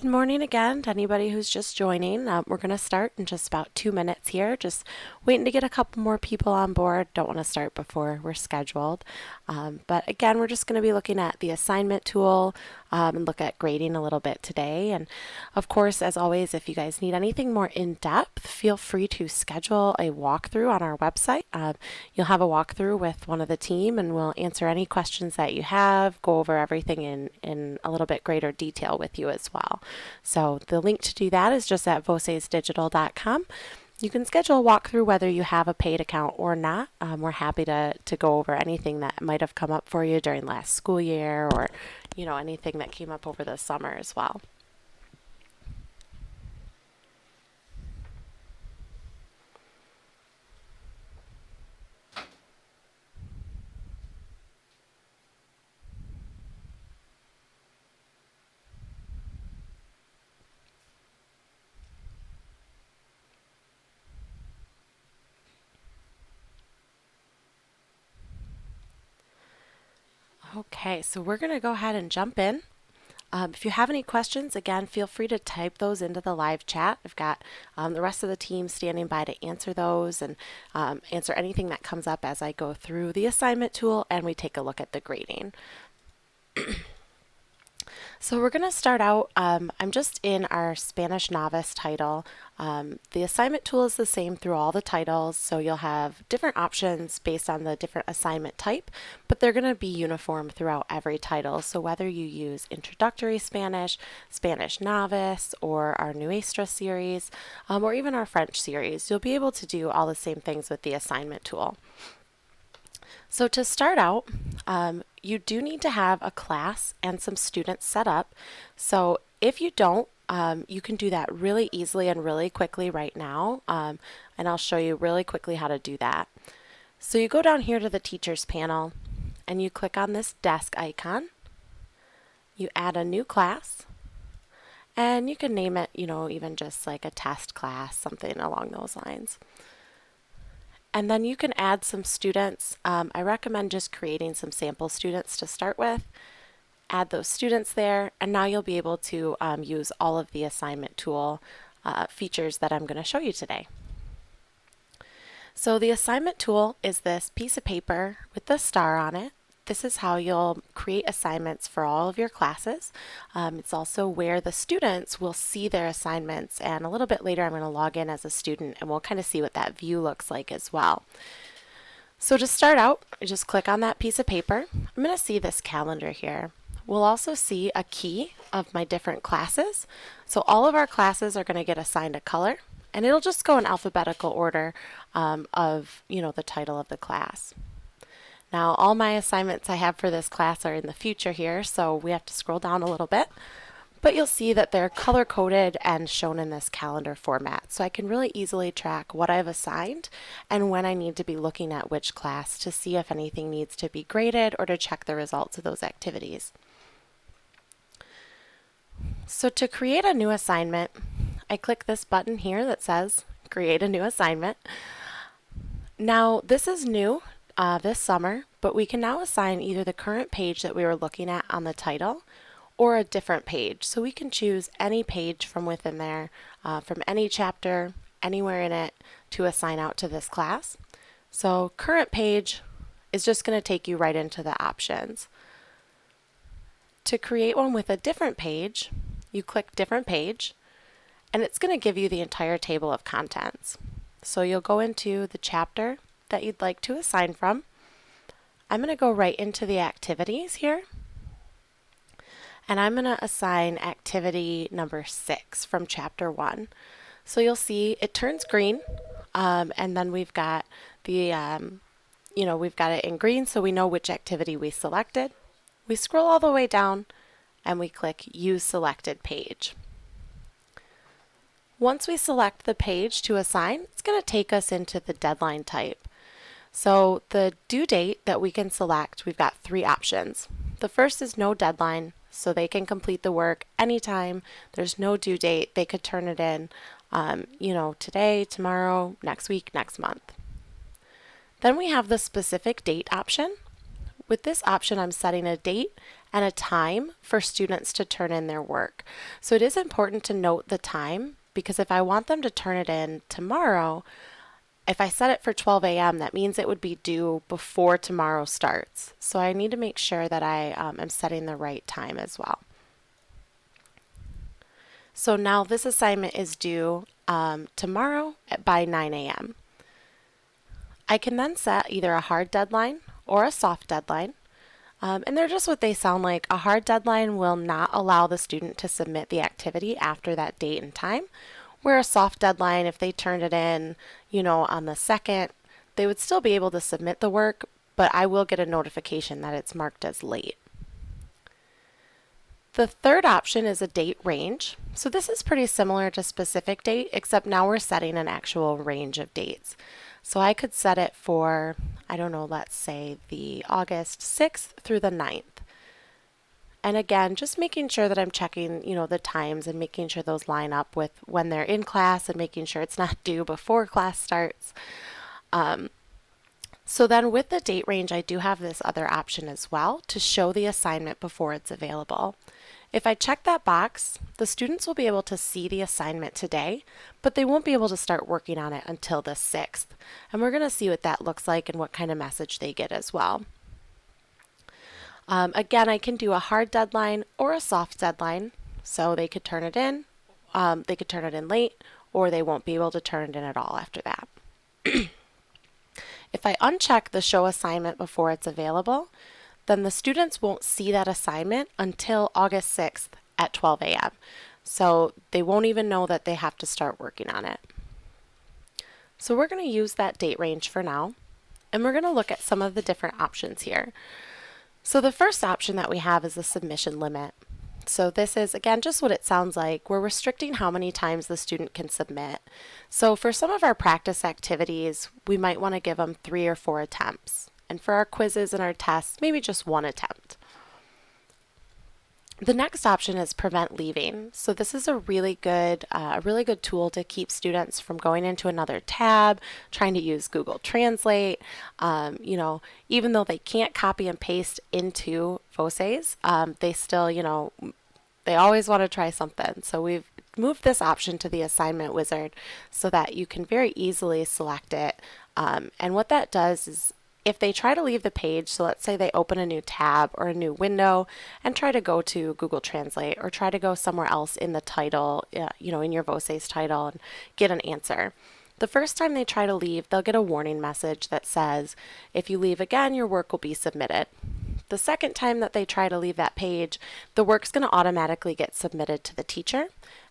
Good morning again to anybody who's just joining. We're going to start in just about 2 minutes here. Just waiting to get a couple more people on board. Don't want to start before we're scheduled. But again, we're just going to be looking at the assignment tool and look at grading a little bit today. And of course, as always, if you guys need anything more in depth, feel free to schedule a walkthrough on our website. You'll have a walkthrough with one of the team and we'll answer any questions that you have, go over everything in a little bit greater detail with you as well. So the link to do that is just at vocesdigital.com. You can schedule a walkthrough whether you have a paid account or not. We're happy to go over anything that might have come up for you during last school year or anything that came up over the summer as well. Okay, so we're going to go ahead and jump in. If you have any questions, again, feel free to type those into the live chat. I've got the rest of the team standing by to answer those and answer anything that comes up as I go through the assignment tool and we take a look at the grading. So we're going to start out, I'm just in our Spanish novice title. The assignment tool is the same through all the titles, so you'll have different options based on the different assignment type, but they're going to be uniform throughout every title. So whether you use Introductory Spanish, Spanish Novice, or our Nuestra series, or even our French series, you'll be able to do all the same things with the assignment tool. So to start out, you do need to have a class and some students set up. So if you don't, you can do that really easily and really quickly right now. And I'll show you really quickly how to do that. So you go down here to the teachers panel and you click on this desk icon. You add a new class and you can name it, even just like a test class, something along those lines. And then you can add some students. I recommend just creating some sample students to start with. Add those students there, and now you'll be able to use all of the assignment tool features that I'm going to show you today. So the assignment tool is this piece of paper with the star on it. This is how you'll create assignments for all of your classes. It's also where the students will see their assignments, and a little bit later I'm going to log in as a student and we'll kind of see what that view looks like as well. So to start out, I just click on that piece of paper. I'm going to see this calendar here. We'll also see a key of my different classes. So all of our classes are going to get assigned a color, and it'll just go in alphabetical order of the title of the class. Now all my assignments I have for this class are in the future here, so we have to scroll down a little bit. But you'll see that they're color-coded and shown in this calendar format. So I can really easily track what I've assigned and when I need to be looking at which class to see if anything needs to be graded or to check the results of those activities. So to create a new assignment, I click this button here that says Create a New Assignment. Now this is new this summer, but we can now assign either the current page that we were looking at on the title or a different page. So we can choose any page from within there, from any chapter, anywhere in it, to assign out to this class. So current page is just going to take you right into the options. To create one with a different page, you click Different Page, and it's going to give you the entire table of contents. So you'll go into the chapter that you'd like to assign from. I'm going to go right into the activities here, and I'm going to assign activity number 6 from chapter 1. So you'll see it turns green, and then we've got the we've got it in green, so we know which activity we selected. We scroll all the way down and we click Use Selected Page. Once we select the page to assign, it's going to take us into the deadline type. So the due date that we can select, we've got 3 options. The first is no deadline, so they can complete the work anytime. There's no due date. They could turn it in, today, tomorrow, next week, next month. Then we have the specific date option. With this option, I'm setting a date and a time for students to turn in their work. So it is important to note the time, because if I want them to turn it in tomorrow, if I set it for 12 a.m., that means it would be due before tomorrow starts. So I need to make sure that I am setting the right time as well. So now this assignment is due tomorrow by 9 a.m. I can then set either a hard deadline or a soft deadline. And they're just what they sound like. A hard deadline will not allow the student to submit the activity after that date and time, where a soft deadline, if they turned it in, on the 2nd, they would still be able to submit the work, but I will get a notification that it's marked as late. The third option is a date range. So this is pretty similar to specific date, except now we're setting an actual range of dates. So I could set it for, let's say the August 6th through the 9th. And again, just making sure that I'm checking, the times and making sure those line up with when they're in class and making sure it's not due before class starts. So then with the date range, I do have this other option as well to show the assignment before it's available. If I check that box, the students will be able to see the assignment today, but they won't be able to start working on it until the 6th. And we're going to see what that looks like and what kind of message they get as well. Again, I can do a hard deadline or a soft deadline, so they could turn it in, they could turn it in late, or they won't be able to turn it in at all after that. If I uncheck the show assignment before it's available, then the students won't see that assignment until August 6th at 12 a.m. So they won't even know that they have to start working on it. So we're going to use that date range for now, and we're going to look at some of the different options here. So the first option that we have is the submission limit. So this is, again, just what it sounds like. We're restricting how many times the student can submit. So for some of our practice activities, we might want to give them 3 or 4 attempts. And for our quizzes and our tests, maybe just 1 attempt. The next option is prevent leaving. So this is a really good tool to keep students from going into another tab, trying to use Google Translate. Even though they can't copy and paste into Voces, they still, they always want to try something. So we've moved this option to the assignment wizard so that you can very easily select it. And what that does is, if they try to leave the page, so let's say they open a new tab or a new window and try to go to Google Translate or try to go somewhere else in the title, in your Voces title and get an answer. The first time they try to leave, they'll get a warning message that says, if you leave again, your work will be submitted. The second time that they try to leave that page, the work's going to automatically get submitted to the teacher.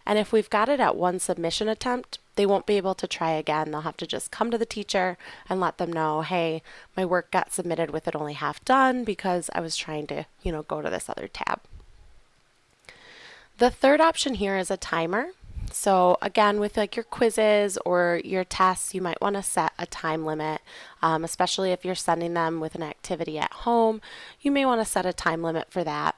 And if we've got it at 1 submission attempt, they won't be able to try again. They'll have to just come to the teacher and let them know, hey, my work got submitted with it only half done because I was trying to, go to this other tab. The third option here is a timer. So again, with like your quizzes or your tests, you might want to set a time limit, especially if you're sending them with an activity at home. You may want to set a time limit for that.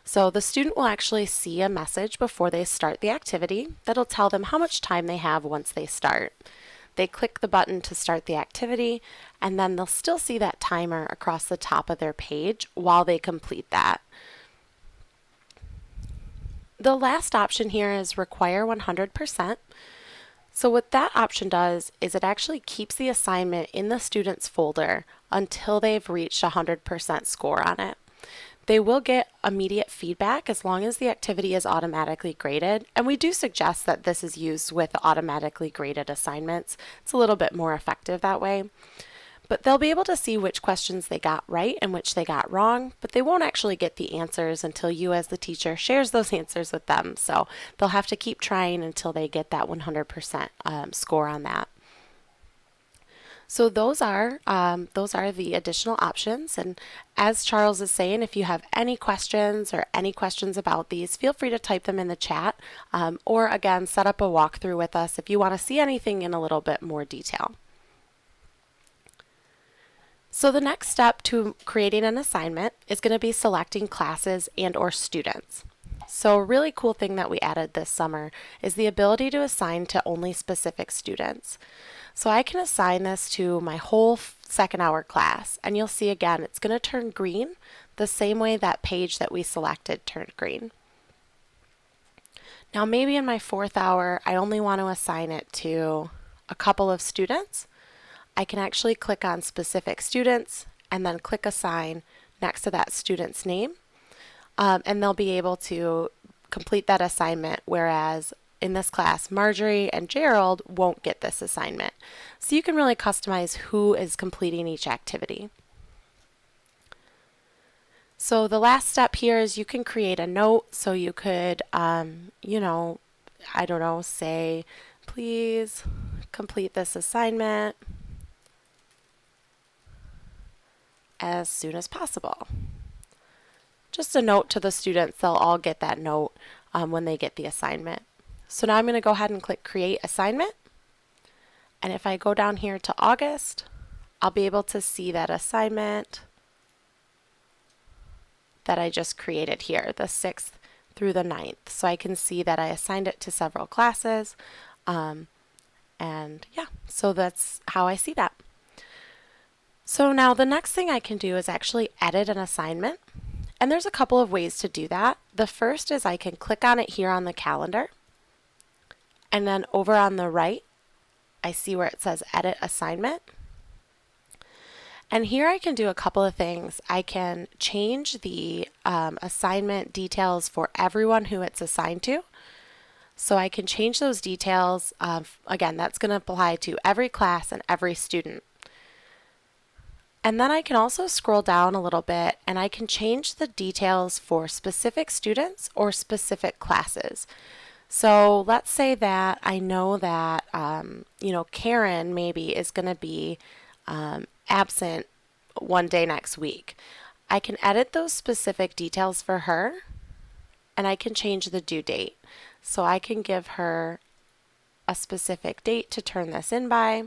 So the student will actually see a message before they start the activity that'll tell them how much time they have once they start. They click the button to start the activity, and then they'll still see that timer across the top of their page while they complete that. The last option here is require 100%. So what that option does is it actually keeps the assignment in the student's folder until they've reached 100% score on it. They will get immediate feedback as long as the activity is automatically graded, and we do suggest that this is used with automatically graded assignments. It's a little bit more effective that way. But they'll be able to see which questions they got right and which they got wrong, but they won't actually get the answers until you as the teacher shares those answers with them. So they'll have to keep trying until they get that 100% score on that. So those are the additional options. And as Charles is saying, if you have any questions about these, feel free to type them in the chat, or again, set up a walkthrough with us if you want to see anything in a little bit more detail. So the next step to creating an assignment is going to be selecting classes and or students. So a really cool thing that we added this summer is the ability to assign to only specific students. So I can assign this to my whole second hour class, and you'll see again it's going to turn green. the same way that page that we selected turned green. Now maybe in my 4th hour, I only want to assign it to a couple of students. I can actually click on specific students and then click assign next to that student's name. And they'll be able to complete that assignment, whereas in this class, Marjorie and Gerald won't get this assignment. So you can really customize who is completing each activity. So the last step here is you can create a note. So you could, you know, I don't know, say, please complete this assignment as soon as possible. Just a note to the students, they'll all get that note when they get the assignment. So now I'm going to go ahead and click Create Assignment. And if I go down here to August, I'll be able to see that assignment that I just created here, the 6th through the 9th. So I can see that I assigned it to several classes. And yeah, so that's how I see that. So now the next thing I can do is actually edit an assignment. And there's a couple of ways to do that. The first is I can click on it here on the calendar. And then over on the right, I see where it says Edit Assignment. And here I can do a couple of things. I can change the assignment details for everyone who it's assigned to. So I can change those details. Again, that's going to apply to every class and every student. And then I can also scroll down a little bit and I can change the details for specific students or specific classes. So let's say that I know that, you know, Karen maybe is going to be absent one day next week. I can edit those specific details for her and I can change the due date. So I can give her a specific date to turn this in by.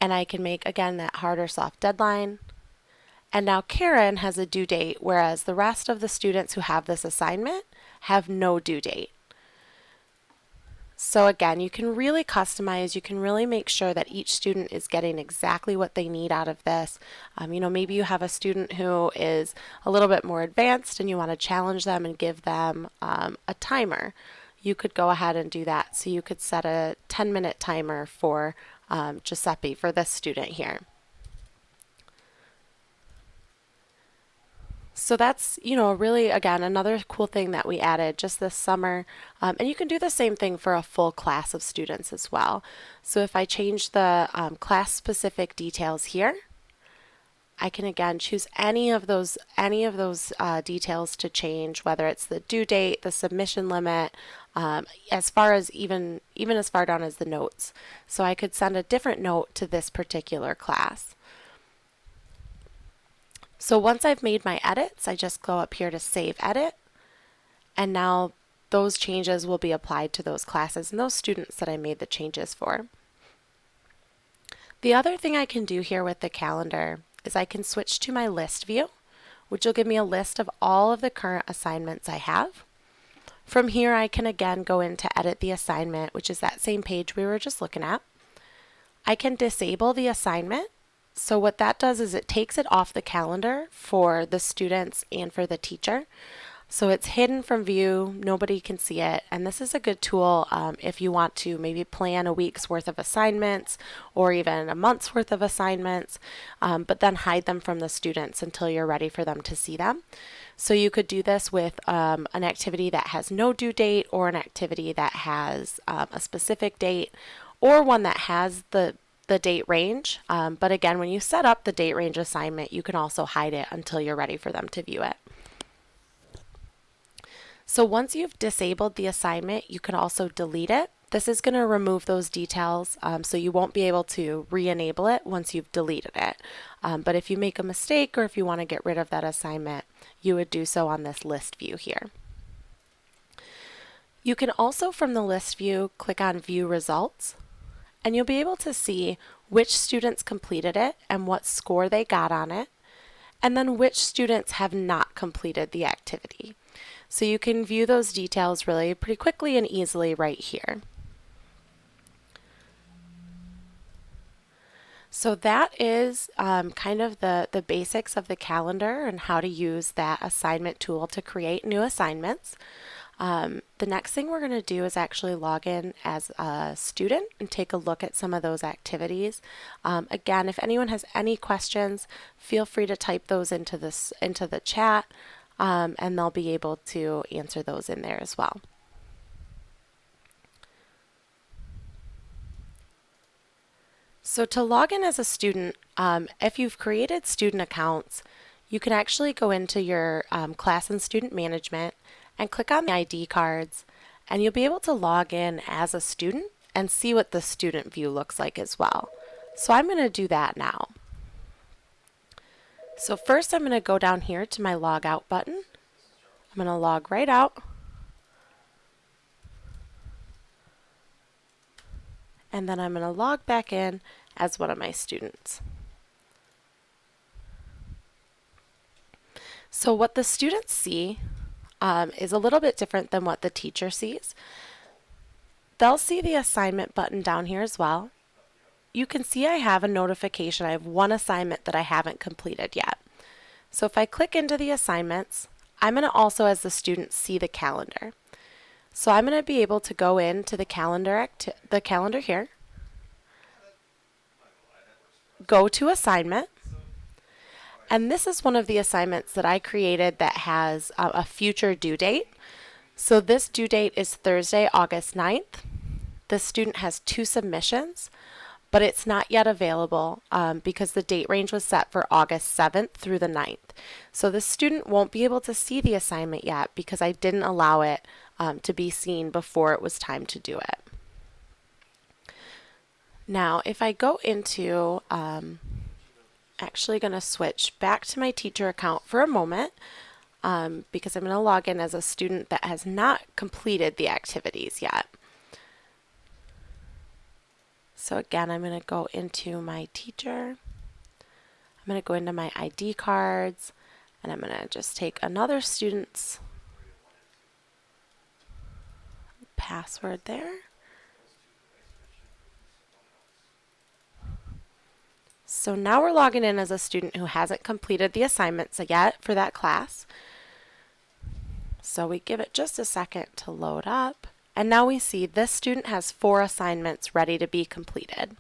And I can make, again, that hard or soft deadline. And now Karen has a due date, whereas the rest of the students who have this assignment have no due date. So again, you can really customize, you can really make sure that each student is getting exactly what they need out of this. You know, maybe you have a student who is a little bit more advanced and you want to challenge them and give them a timer. You could go ahead and do that. So you could set a 10-minute timer for Giuseppe, for this student here. So that's, you know, really, again, another cool thing that we added just this summer. And you can do the same thing for a full class of students as well. So if I change the class-specific details here, I can again choose any of those details to change, whether it's the due date, the submission limit, as far as even as far down as the notes. So I could send a different note to this particular class. So once I've made my edits, I just go up here to Save Edit, and now those changes will be applied to those classes and those students that I made the changes for. The other thing I can do here with the calendar is I can switch to my list view, which will give me a list of all of the current assignments I have. From here, I can again go in to edit the assignment, which is that same page we were just looking at. I can disable the assignment. So what that does is it takes it off the calendar for the students and for the teacher. So it's hidden from view, nobody can see it, and this is a good tool if you want to maybe plan a week's worth of assignments or even a month's worth of assignments, but then hide them from the students until you're ready for them to see them. So you could do this with an activity that has no due date, or an activity that has a specific date, or one that has the date range. But again, when you set up the date range assignment, you can also hide it until you're ready for them to view it. So once you've disabled the assignment, you can also delete it. This is going to remove those details, so you won't be able to re-enable it once you've deleted it. But if you make a mistake or if you want to get rid of that assignment, you would do so on this list view here. You can also, from the list view, click on View Results, and you'll be able to see which students completed it and what score they got on it, and then which students have not completed the activity. So you can view those details really pretty quickly and easily right here. So that is kind of the basics of the calendar and how to use that assignment tool to create new assignments. The next thing we're going to do is actually log in as a student and take a look at some of those activities. Again, if anyone has any questions, feel free to type those into the chat, and they'll be able to answer those in there as well. So to log in as a student, if you've created student accounts, you can actually go into your class and student management and click on the ID cards, and you'll be able to log in as a student and see what the student view looks like as well. So I'm going to do that now. So first I'm going to go down here to my log out button. I'm going to log right out. And then I'm going to log back in as one of my students. So what the students see is a little bit different than what the teacher sees. They'll see the assignment button down here as well. You can see I have a notification. I have one assignment that I haven't completed yet. So if I click into the assignments, I'm going to also, as the student, see the calendar. So I'm going to be able to go into the calendar here, go to assignment, and this is one of the assignments that I created that has a future due date. So this due date is Thursday, August 9th. The student has 2 submissions, but it's not yet available because the date range was set for August 7th through the 9th. So the student won't be able to see the assignment yet because I didn't allow it to be seen before it was time to do it. Now, if I go into, actually going to switch back to my teacher account for a moment because I'm going to log in as a student that has not completed the activities yet. So again, I'm going to go into my teacher. I'm going to go into my ID cards, and I'm going to just take another student's password there. So now we're logging in as a student who hasn't completed the assignments yet for that class. So we give it just a second to load up. And now we see this student has 4 assignments ready to be completed.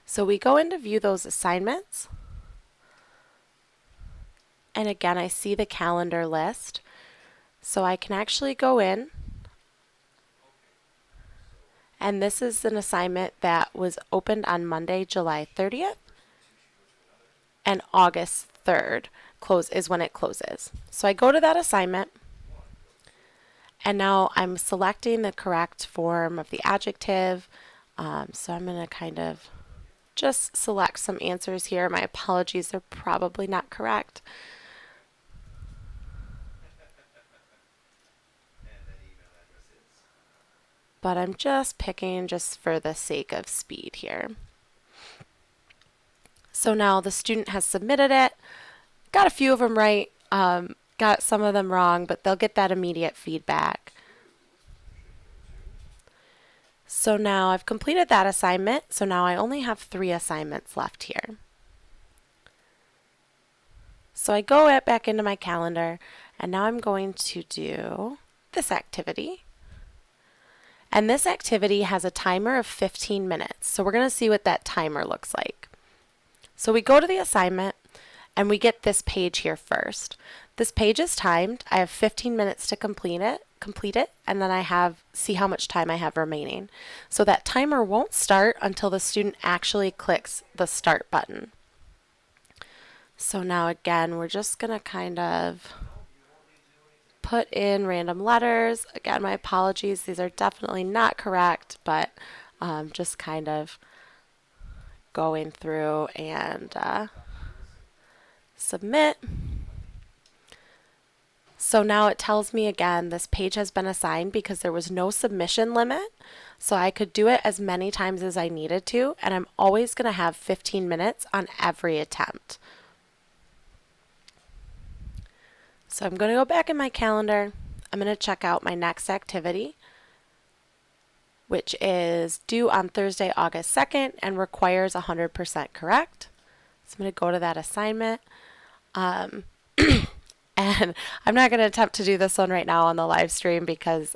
So we go in to view those assignments. And again, I see the calendar list. So I can actually go in. And this is an assignment that was opened on Monday, July 30th. And August 3rd is when it closes. So I go to that assignment. And now I'm selecting the correct form of the adjective. So I'm going to kind of just select some answers here. My apologies, they're probably not correct. But I'm just picking just for the sake of speed here. So now the student has submitted it. Got a few of them right. Got some of them wrong, but they'll get that immediate feedback. So now I've completed that assignment, so now I only have 3 assignments left here. So I go back into my calendar, and now I'm going to do this activity. And this activity has a timer of 15 minutes, so we're going to see what that timer looks like. So we go to the assignment, and we get this page here first. This page is timed. I have 15 minutes to complete it, and then see how much time I have remaining. So that timer won't start until the student actually clicks the start button. So now again, we're just going to kind of put in random letters. Again, my apologies, these are definitely not correct, but just kind of going through and submit. So now it tells me again this page has been assigned because there was no submission limit. So I could do it as many times as I needed to, and I'm always going to have 15 minutes on every attempt. So I'm going to go back in my calendar. I'm going to check out my next activity, which is due on Thursday, August 2nd and requires 100% correct. So I'm going to go to that assignment. And I'm not going to attempt to do this one right now on the live stream because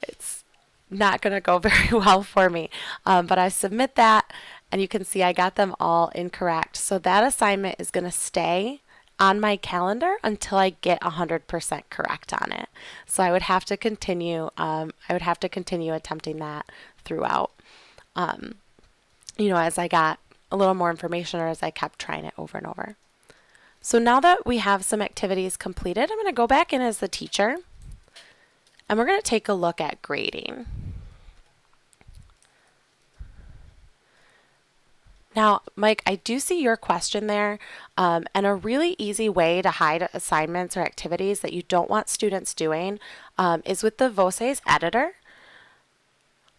it's not going to go very well for me. But I submit that, and you can see I got them all incorrect. So that assignment is going to stay on my calendar until I get 100% correct on it. So I would have to continue. Attempting that throughout. As I got a little more information or as I kept trying it over and over. So now that we have some activities completed, I'm going to go back in as the teacher, and we're going to take a look at grading. Now, Mike, I do see your question there, and a really easy way to hide assignments or activities that you don't want students doing is with the Voces Editor.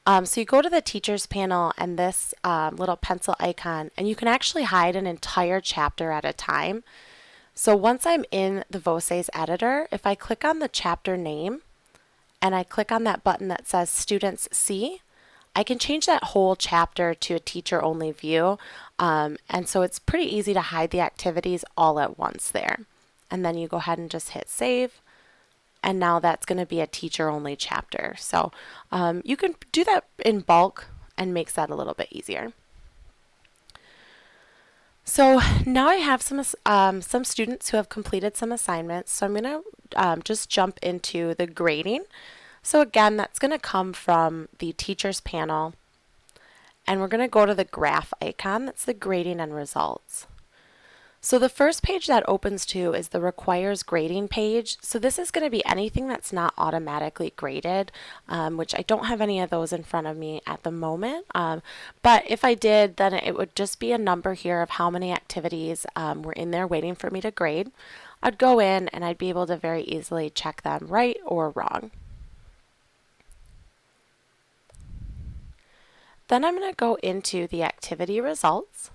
So you go to the teachers panel and this little pencil icon, and you can actually hide an entire chapter at a time. So once I'm in the Voces Editor, if I click on the chapter name and I click on that button that says Students See, I can change that whole chapter to a teacher-only view. And so it's pretty easy to hide the activities all at once there. And then you go ahead and just hit Save. And now that's going to be a teacher-only chapter. So you can do that in bulk and makes that a little bit easier. So now I have some students who have completed some assignments. So I'm going to just jump into the grading. So again, that's going to come from the teachers panel. And we're going to go to the graph icon. That's the grading and results. So the first page that opens to is the requires grading page. So this is going to be anything that's not automatically graded, which I don't have any of those in front of me at the moment. But if I did, then it would just be a number here of how many activities were in there waiting for me to grade. I'd go in and I'd be able to very easily check them right or wrong. Then I'm going to go into the activity results.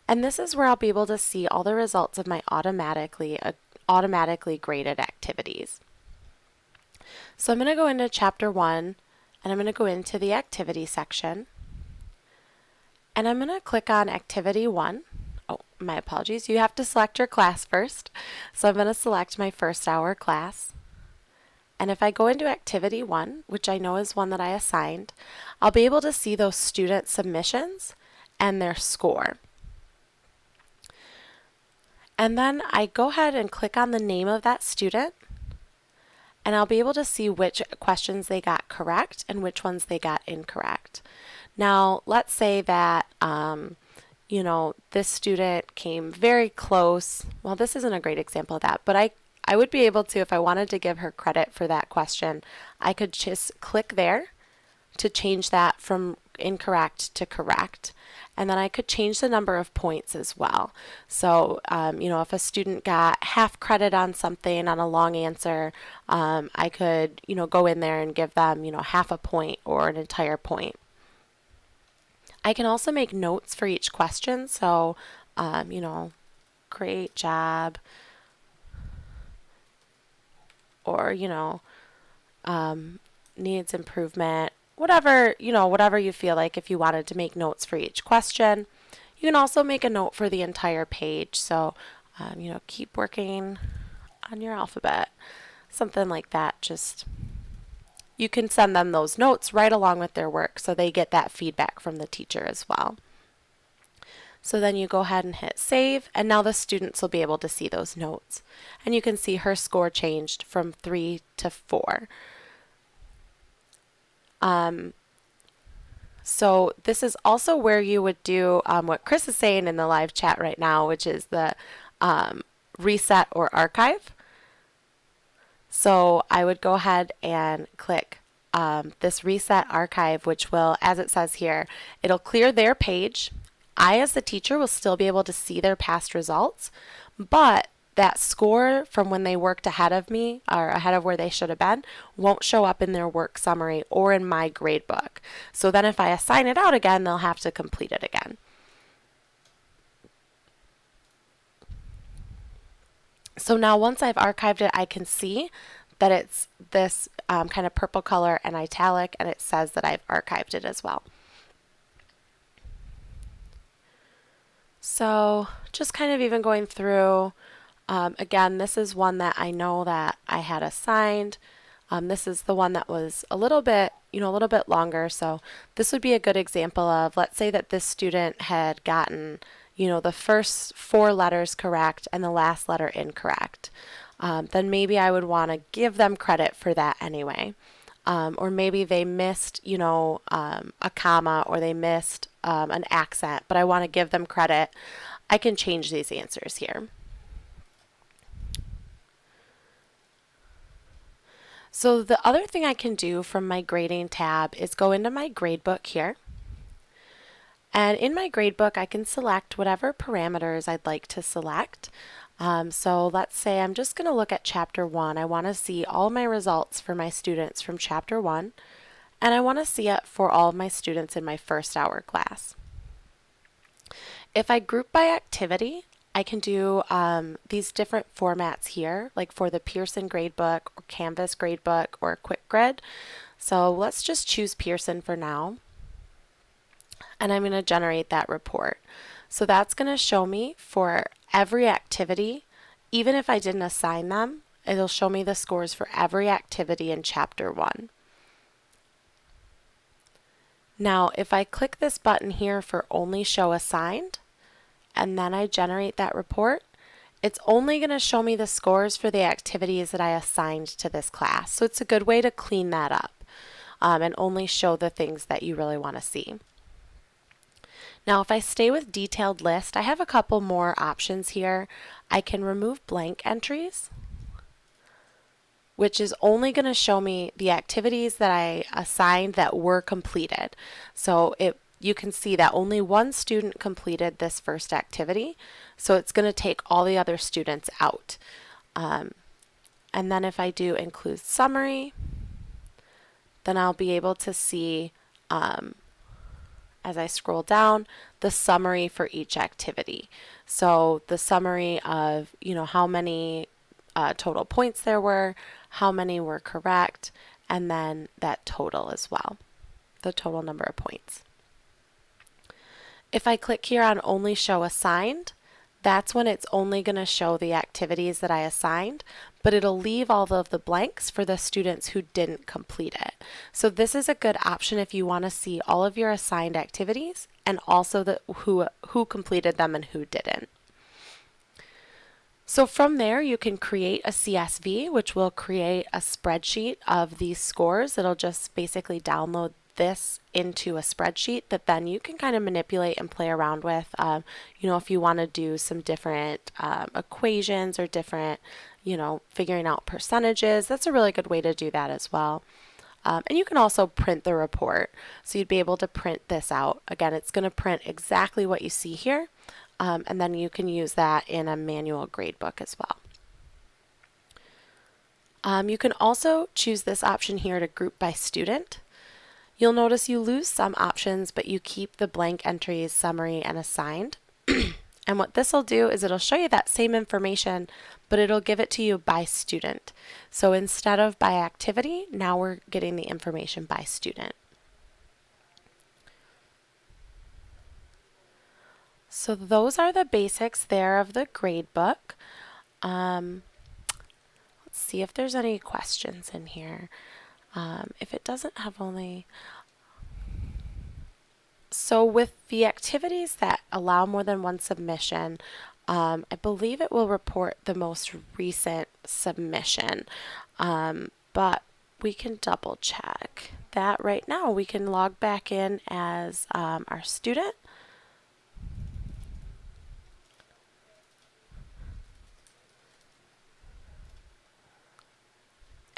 And this is where I'll be able to see all the results of my automatically graded activities. So I'm going to go into Chapter 1, and I'm going to go into the Activity section. And I'm going to click on Activity 1. Oh, my apologies. You have to select your class first. So I'm going to select my first hour class. And if I go into Activity 1, which I know is one that I assigned, I'll be able to see those student submissions and their score. And then I go ahead and click on the name of that student, and I'll be able to see which questions they got correct and which ones they got incorrect. Now, let's say that, this student came very close. Well, this isn't a great example of that, but I would be able to, if I wanted to give her credit for that question, I could just click there to change that from incorrect to correct. And then I could change the number of points as well. So, if a student got half credit on something on a long answer, I could, go in there and give them, half a point or an entire point. I can also make notes for each question. So, great job, or, needs improvement. Whatever you feel like, if you wanted to make notes for each question. You can also make a note for the entire page. So, keep working on your alphabet. Something like that. Just, you can send them those notes right along with their work so they get that feedback from the teacher as well. So then you go ahead and hit save, and now the students will be able to see those notes. And you can see her score changed from 3 to 4. So this is also where you would do what Chris is saying in the live chat right now, which is the reset or archive. So I would go ahead and click this reset archive, which will, as it says here, it'll clear their page. I, as the teacher, will still be able to see their past results, but that score from when they worked ahead of me, or ahead of where they should have been, won't show up in their work summary or in my gradebook. So then if I assign it out again, they'll have to complete it again. So now once I've archived it, I can see that it's this kind of purple color and italic, and it says that I've archived it as well. So just kind of even going through, again, this is one that I know that I had assigned. This is the one that was a little bit, a little bit longer. So this would be a good example of, let's say that this student had gotten, the first 4 letters correct and the last letter incorrect. Then maybe I would want to give them credit for that anyway. Or maybe they missed, a comma, or they missed an accent, but I want to give them credit. I can change these answers here. So the other thing I can do from my grading tab is go into my gradebook here. And in my gradebook, I can select whatever parameters I'd like to select. So let's say I'm just going to look at Chapter 1. I want to see all my results for my students from Chapter 1, and I want to see it for all of my students in my first hour class. If I group by activity, I can do these different formats here, like for the Pearson Gradebook or Canvas Gradebook or Quick Grid. So let's just choose Pearson for now, and I'm going to generate that report. So that's going to show me for every activity, even if I didn't assign them, it'll show me the scores for every activity in Chapter 1. Now, if I click this button here for Only Show Assigned, and then I generate that report, it's only going to show me the scores for the activities that I assigned to this class. So it's a good way to clean that up and only show the things that you really want to see. Now, if I stay with Detailed List, I have a couple more options here. I can remove blank entries, which is only going to show me the activities that I assigned that were completed. So you can see that only one student completed this first activity, so it's going to take all the other students out. And then if I do include summary, then I'll be able to see, as I scroll down, the summary for each activity. So the summary of, how many total points there were, how many were correct, and then that total as well, the total number of points. If I click here on Only Show Assigned, that's when it's only going to show the activities that I assigned, but it'll leave all of the blanks for the students who didn't complete it. So this is a good option if you want to see all of your assigned activities and also who completed them and who didn't. So from there, you can create a CSV, which will create a spreadsheet of these scores. It'll just basically download this into a spreadsheet that then you can kind of manipulate and play around with. If you want to do some different equations or different, figuring out percentages, that's a really good way to do that as well. And you can also print the report. So you'd be able to print this out. Again, it's going to print exactly what you see here. And then you can use that in a manual gradebook as well. You can also choose this option here to group by student. You'll notice you lose some options, but you keep the blank entries, summary, and assigned. And what this will do is it'll show you that same information, but it'll give it to you by student. So instead of by activity, now we're getting the information by student. So those are the basics there of the gradebook. Let's see if there's any questions in here. If it doesn't have only... So with the activities that allow more than one submission, I believe it will report the most recent submission, but we can double check that right now. We can log back in as our student.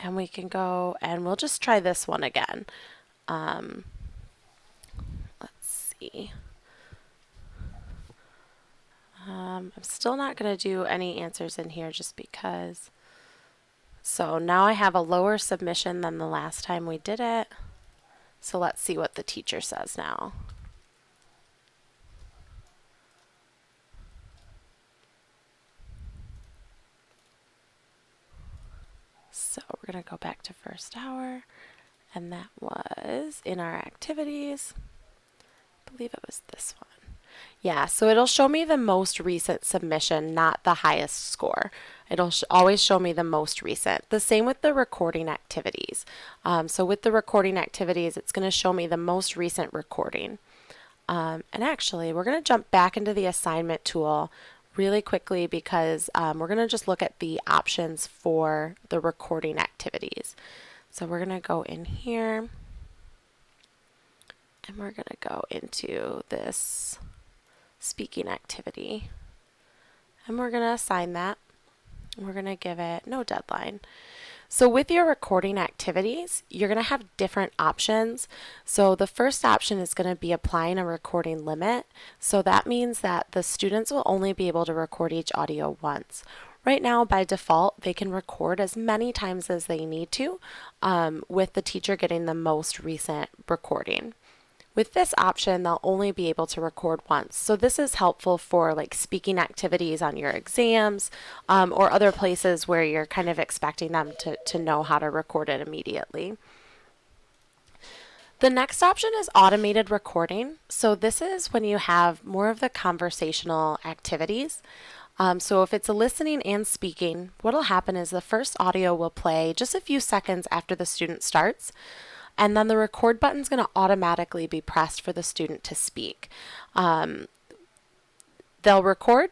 And we can go and we'll just try this one again. Let's see. I'm still not going to do any answers in here just because. So now I have a lower submission than the last time we did it. So let's see what the teacher says now. So we're going to go back to first hour, and that was in our activities. I believe it was this one. Yeah, so it'll show me the most recent submission, not the highest score. It'll always show me the most recent. The same with the recording activities. So with the recording activities, it's going to show me the most recent recording. And actually, we're going to jump back into the assignment tool really quickly because we're going to just look at the options for the recording activities. So we're going to go in here, and we're going to go into this speaking activity, and we're going to assign that. We're going to give it no deadline. So with your recording activities, you're going to have different options. So the first option is going to be applying a recording limit. So that means that the students will only be able to record each audio once. Right now, by default, they can record as many times as they need to, with the teacher getting the most recent recording. With this option, they'll only be able to record once. So this is helpful for like speaking activities on your exams, or other places where you're kind of expecting them to know how to record it immediately. The next option is automated recording. So this is when you have more of the conversational activities. So if it's a listening and speaking, what will happen is the first audio will play just a few seconds after the student starts. And then the record button is going to automatically be pressed for the student to speak. They'll record,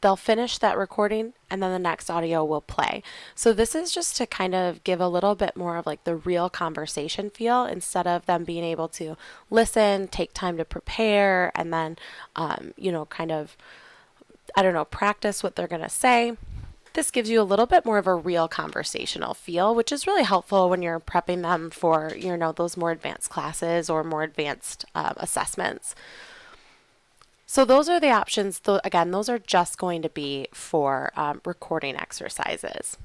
they'll finish that recording, and then the next audio will play. So this is just to kind of give a little bit more of like the real conversation feel instead of them being able to listen, take time to prepare, and then, kind of, practice what they're going to say. This gives you a little bit more of a real conversational feel, which is really helpful when you're prepping them for, those more advanced classes or more advanced assessments. So those are the options. Again, those are just going to be for recording exercises.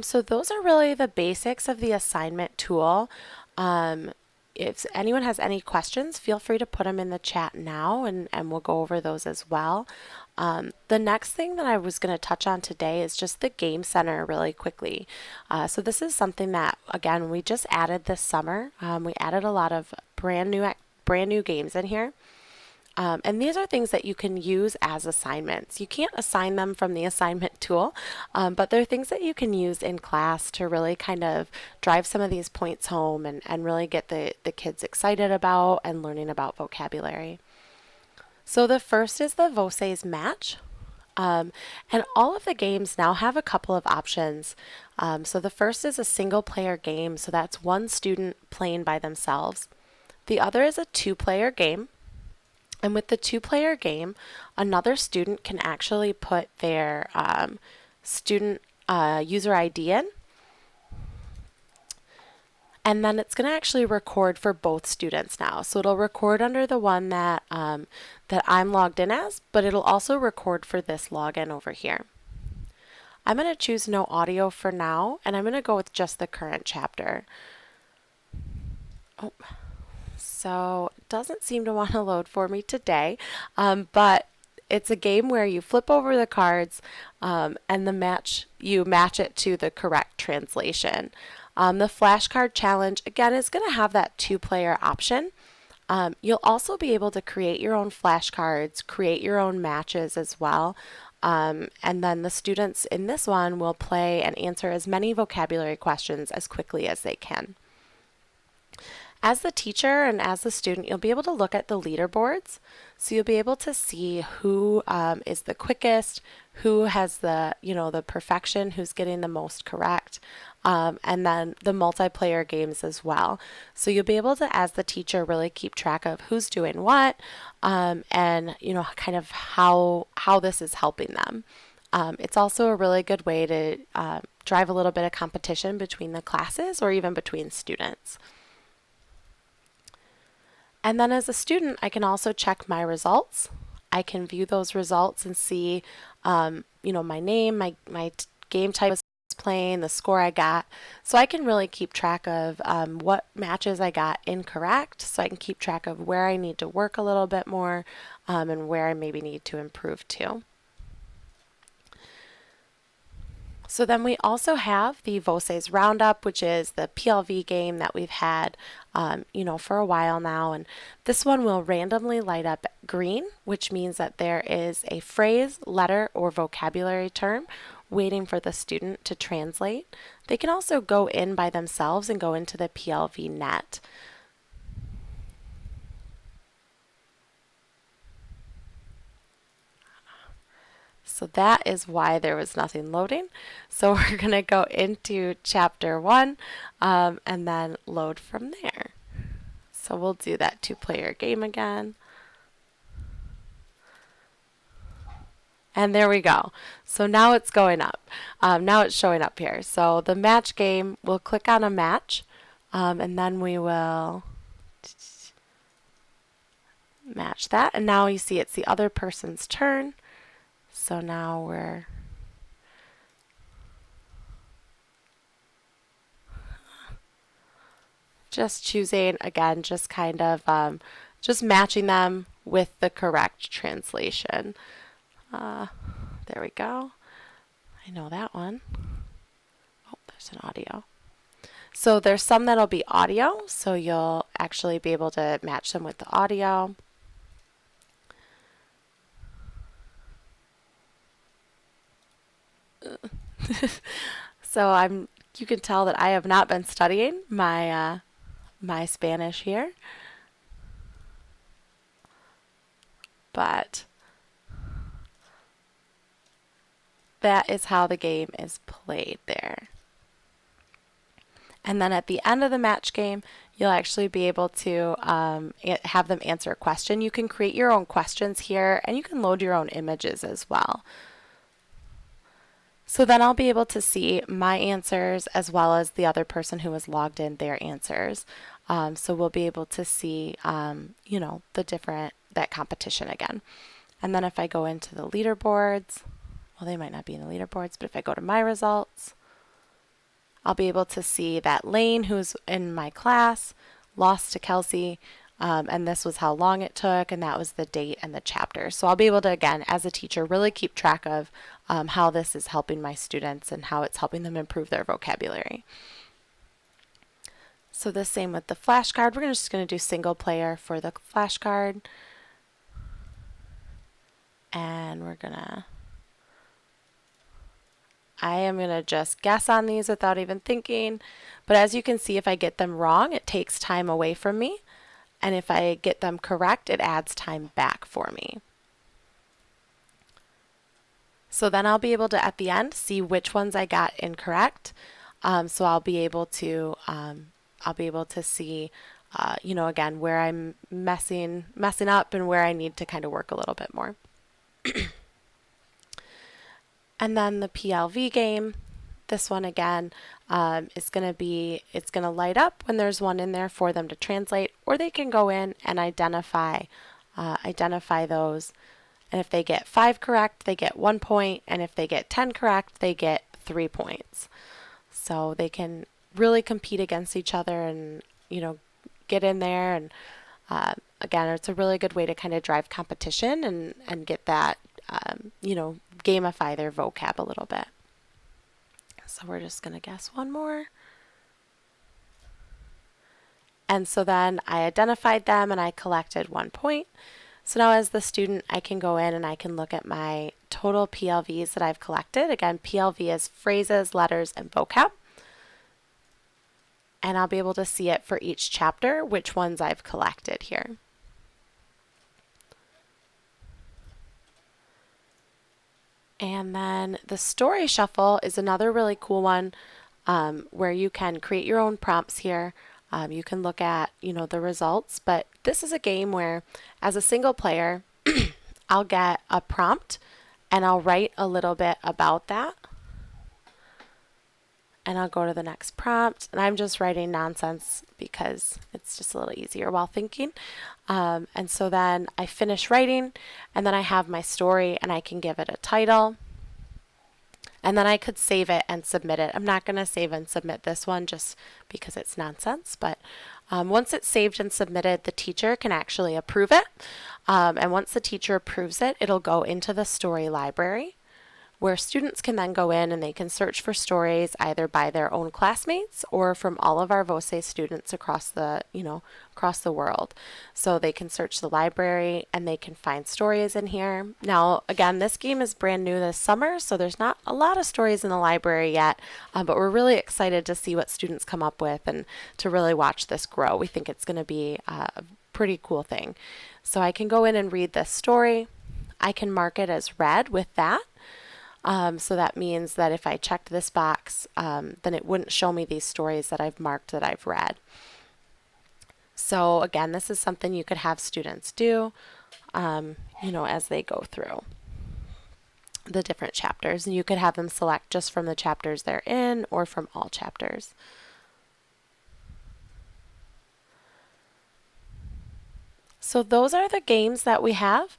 So those are really the basics of the assignment tool. If anyone has any questions, feel free to put them in the chat now, and we'll go over those as well. The next thing that I was going to touch on today is just the Game Center really quickly. So this is something that, again, we just added this summer. We added a lot of brand new games in here. And these are things that you can use as assignments. You can't assign them from the assignment tool, but they're things that you can use in class to really kind of drive some of these points home and really get the kids excited about and learning about vocabulary. So the first is the Voces Match. And all of the games now have a couple of options. So the first is a single player game, so that's one student playing by themselves. The other is a two-player game. And with the two-player game, another student can actually put their student user ID in. And then it's going to actually record for both students now. So it'll record under the one that I'm logged in as, but it'll also record for this login over here. I'm going to choose no audio for now, and I'm going to go with just the current chapter. So it doesn't seem to want to load for me today, but it's a game where you flip over the cards and you match it to the correct translation. The flashcard challenge, again, is going to have that two-player option. You'll also be able to create your own flashcards, create your own matches as well. And then the students in this one will play and answer as many vocabulary questions as quickly as they can. As the teacher and as the student, you'll be able to look at the leaderboards. So you'll be able to see who is the quickest, who has the perfection, who's getting the most correct, and then the multiplayer games as well. So you'll be able to, as the teacher, really keep track of who's doing what, and kind of how this is helping them. It's also a really good way to drive a little bit of competition between the classes or even between students. And then as a student, I can also check my results. I can view those results and see, my name, my game type I was playing, the score I got. So I can really keep track of what matches I got incorrect. So I can keep track of where I need to work a little bit more and where I maybe need to improve too. So then we also have the Voces Roundup, which is the Plv game that we've had, for a while now. And this one will randomly light up green, which means that there is a phrase, letter, or vocabulary term waiting for the student to translate. They can also go in by themselves and go into the Plv net. So that is why there was nothing loading. So we're going to go into chapter 1 and then load from there. So we'll do that two-player game again. And there we go. So now it's going up. Now it's showing up here. So the match game, we'll click on a match and then we will match that. And now you see it's the other person's turn. So now we're just choosing, again, just kind of just matching them with the correct translation. There we go. I know that one. Oh, there's an audio. So there's some that'll be audio, so you'll actually be able to match them with the audio. So you can tell that I have not been studying my my Spanish here, but that is how the game is played there. And then at the end of the match game, you'll actually be able to have them answer a question. You can create your own questions here, and you can load your own images as well. So then I'll be able to see my answers as well as the other person who was logged in, their answers. So we'll be able to see, that competition again. And then if I go into the leaderboards, well, they might not be in the leaderboards, but if I go to my results, I'll be able to see that Lane, who's in my class, lost to Kelsey, and this was how long it took, and that was the date and the chapter. So I'll be able to, again, as a teacher, really keep track of how this is helping my students and how it's helping them improve their vocabulary. So the same with the flashcard. We're just going to do single player for the flashcard. And I am going to just guess on these without even thinking. But as you can see, if I get them wrong, it takes time away from me. And if I get them correct, it adds time back for me. So then I'll be able to, at the end, see which ones I got incorrect. So I'll be able to see, again, where I'm messing up and where I need to kind of work a little bit more. And then the Plv game, this one again is going to light up when there's one in there for them to translate, or they can go in and identify those. And if they get 5 correct, they get 1 point, and if they get 10 correct, they get 3 points. So they can really compete against each other and get in there. And again, it's a really good way to kind of drive competition and get that gamify their vocab a little bit. So we're just going to guess one more. And so then I identified them and I collected 1 point. So now as the student, I can go in and I can look at my total PLVs that I've collected. Again, PLV is phrases, letters, and vocab. And I'll be able to see it for each chapter, which ones I've collected here. And then the story shuffle is another really cool one where you can create your own prompts here. You can look at, the results, but this is a game where as a single player, I'll get a prompt and I'll write a little bit about that. And I'll go to the next prompt, and I'm just writing nonsense because it's just a little easier while thinking. And so then I finish writing, and then I have my story, and I can give it a title. And then I could save it and submit it. I'm not going to save and submit this one just because it's nonsense, but once it's saved and submitted, the teacher can actually approve it. And once the teacher approves it, it'll go into the story library. where students can then go in and they can search for stories either by their own classmates or from all of our Voces students across the, across the world. So they can search the library and they can find stories in here. Now, again, this game is brand new this summer, so there's not a lot of stories in the library yet, but we're really excited to see what students come up with and to really watch this grow. We think it's going to be a pretty cool thing. So I can go in and read this story. I can mark it as read with that. So that means that if I checked this box, then it wouldn't show me these stories that I've marked that I've read. So again, this is something you could have students do, as they go through the different chapters. And you could have them select just from the chapters they're in or from all chapters. So those are the games that we have.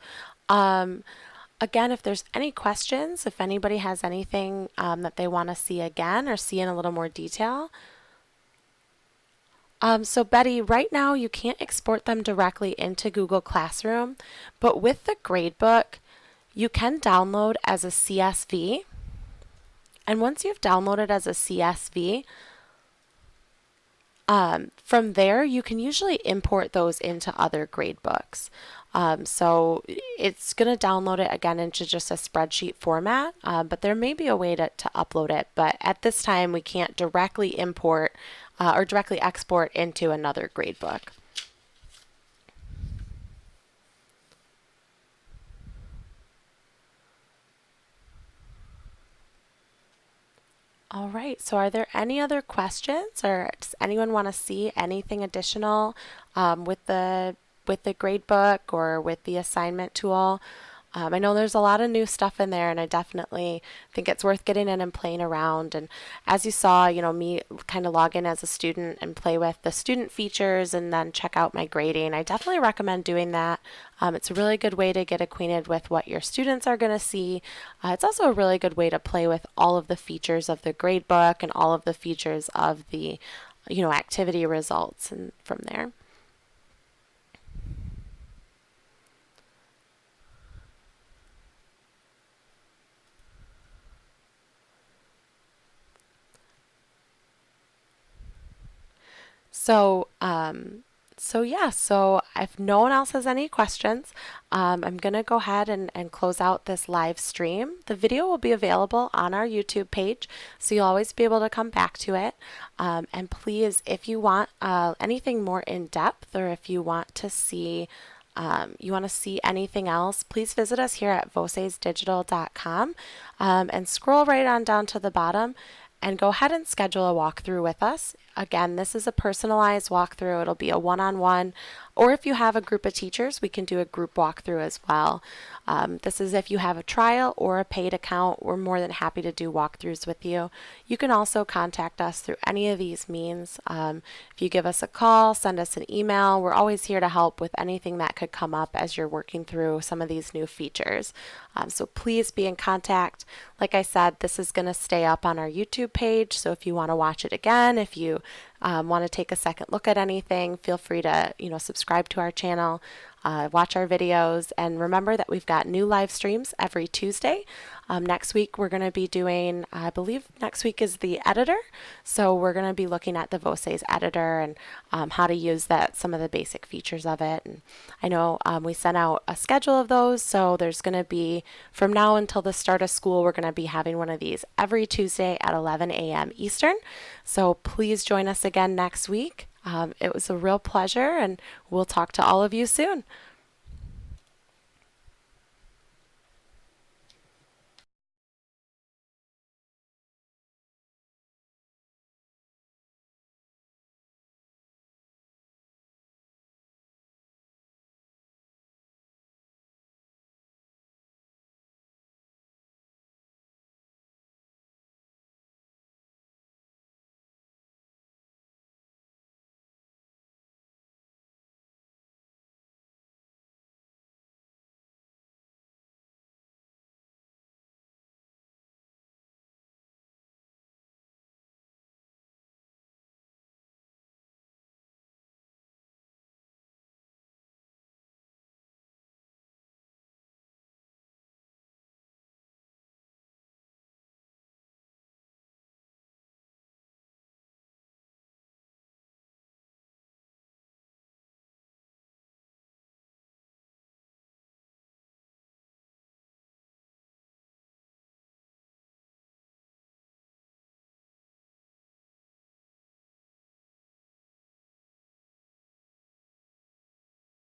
Again, if there's any questions, if anybody has anything that they want to see again or see in a little more detail. So Betty, right now you can't export them directly into Google Classroom, but with the Gradebook, you can download as a CSV. And once you've downloaded as a CSV, from there, you can usually import those into other gradebooks. So it's going to download it again into just a spreadsheet format, but there may be a way to upload it. But at this time, we can't directly import or directly export into another gradebook. All right, so are there any other questions, or does anyone want to see anything additional with the gradebook or with the assignment tool? I know there's a lot of new stuff in there, and I definitely think it's worth getting in and playing around. And as you saw, me kind of log in as a student and play with the student features and then check out my grading. I definitely recommend doing that. It's a really good way to get acquainted with what your students are going to see. It's also a really good way to play with all of the features of the gradebook and all of the features of the, activity results and from there. So if no one else has any questions, I'm going to go ahead and close out this live stream. The video will be available on our YouTube page, so you'll always be able to come back to it. And please, if you want anything more in depth, or if you want to see anything else, please visit us here at vocesdigital.com and scroll right on down to the bottom and go ahead and schedule a walkthrough with us. Again, this is a personalized walkthrough. It'll be a one-on-one, or if you have a group of teachers, we can do a group walkthrough as well. This is if you have a trial or a paid account. We're more than happy to do walkthroughs with you. You can also contact us through any of these means. If you give us a call, send us an email. We're always here to help with anything that could come up as you're working through some of these new features. So please be in contact. Like I said, this is going to stay up on our YouTube page, so if you want to watch it again, if you want to take a second look at anything, feel free to subscribe to our channel, watch our videos, and remember that we've got new live streams every Tuesday. Next week we're going to be doing, I believe next week is the editor, so we're going to be looking at the Voces Editor and how to use some of the basic features of it. And I know we sent out a schedule of those, so there's going to be, from now until the start of school, we're going to be having one of these every Tuesday at 11 a.m. Eastern. So please join us again next week. It was a real pleasure, and we'll talk to all of you soon.